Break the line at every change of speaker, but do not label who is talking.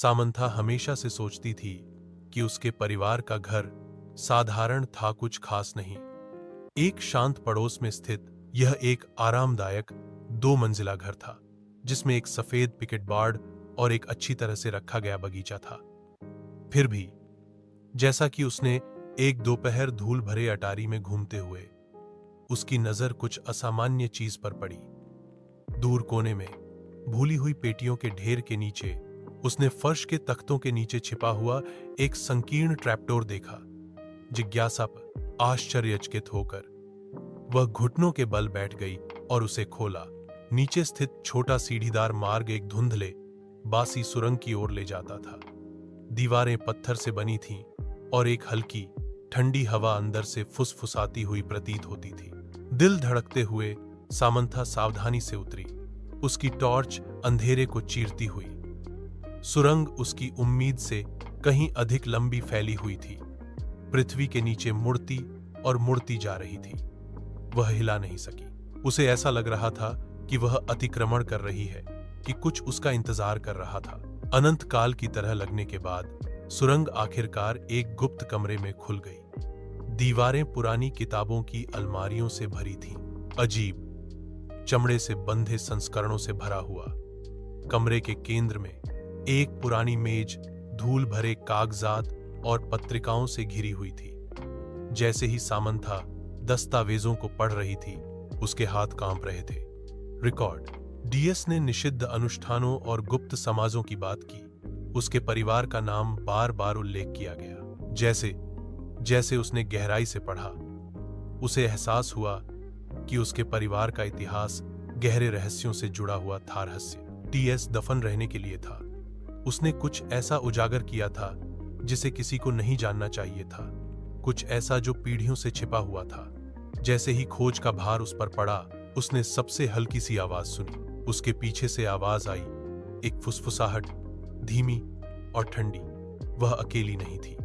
Samantha हमेशा से सोचती थी कि उसके परिवार का घर साधारण था, कुछ खास नहीं। एक शांत पड़ोस में स्थित यह एक आरामदायक 2 मंजिला घर था, जिसमें एक सफेद पिकेट बार्ड और एक अच्छी तरह से रखा गया बगीचा था। फिर भी जैसा कि उसने एक दोपहर धूल भरे अटारी में घूमते हुए उसकी नजर कुछ असामान्य चीज पर पड़ी। दूर कोने में भूली हुई पेटियों के ढेर के नीचे उसने फर्श के तख्तों के नीचे छिपा हुआ एक संकीर्ण ट्रैपडोर देखा। जिज्ञासा पर आश्चर्यचकित होकर वह घुटनों के बल बैठ गई और उसे खोला। नीचे स्थित छोटा सीढ़ीदार मार्ग एक धुंधले बासी सुरंग की ओर ले जाता था। दीवारें पत्थर से बनी थीं और एक हल्की ठंडी हवा अंदर से फुसफुसाती हुई प्रतीत होती थी। दिल धड़कते हुए सामंथा सावधानी से उतरी, उसकी टॉर्च अंधेरे को चीरती हुई। सुरंग उसकी उम्मीद से कहीं अधिक लंबी फैली हुई थी, पृथ्वी के नीचे मुड़ती और मुड़ती जा रही थी। वह हिला नहीं सकी। उसे ऐसा लग रहा था कि वह अतिक्रमण कर रही है, कि कुछ उसका इंतजार कर रहा था। अनंत काल की तरह लगने के बाद सुरंग आखिरकार एक गुप्त कमरे में खुल गई। दीवारें पुरानी किताबों की अलमारियों से भरी थीं, अजीब चमड़े से बंधे संस्करणों से भरा हुआ। कमरे के केंद्र में एक पुरानी मेज धूल भरे कागजात और पत्रिकाओं से घिरी हुई थी। जैसे ही सामंथा दस्तावेजों को पढ़ रही थी, उसके हाथ कांप रहे थे। रिकॉर्ड। डीएस ने निषिद्ध अनुष्ठानों और गुप्त समाजों की बात की। उसके परिवार का नाम बार बार उल्लेख किया गया। जैसे जैसे उसने गहराई से पढ़ा, उसे एहसास हुआ कि उसके परिवार का इतिहास गहरे रहस्यों से जुड़ा हुआ था। रहस्य डीएस दफन रहने के लिए था। उसने कुछ ऐसा उजागर किया था जिसे किसी को नहीं जानना चाहिए था, कुछ ऐसा जो पीढ़ियों से छिपा हुआ था। जैसे ही खोज का भार उस पर पड़ा, उसने सबसे हल्की सी आवाज सुनी। उसके पीछे से आवाज आई, एक फुसफुसाहट, धीमी और ठंडी। वह अकेली नहीं थी।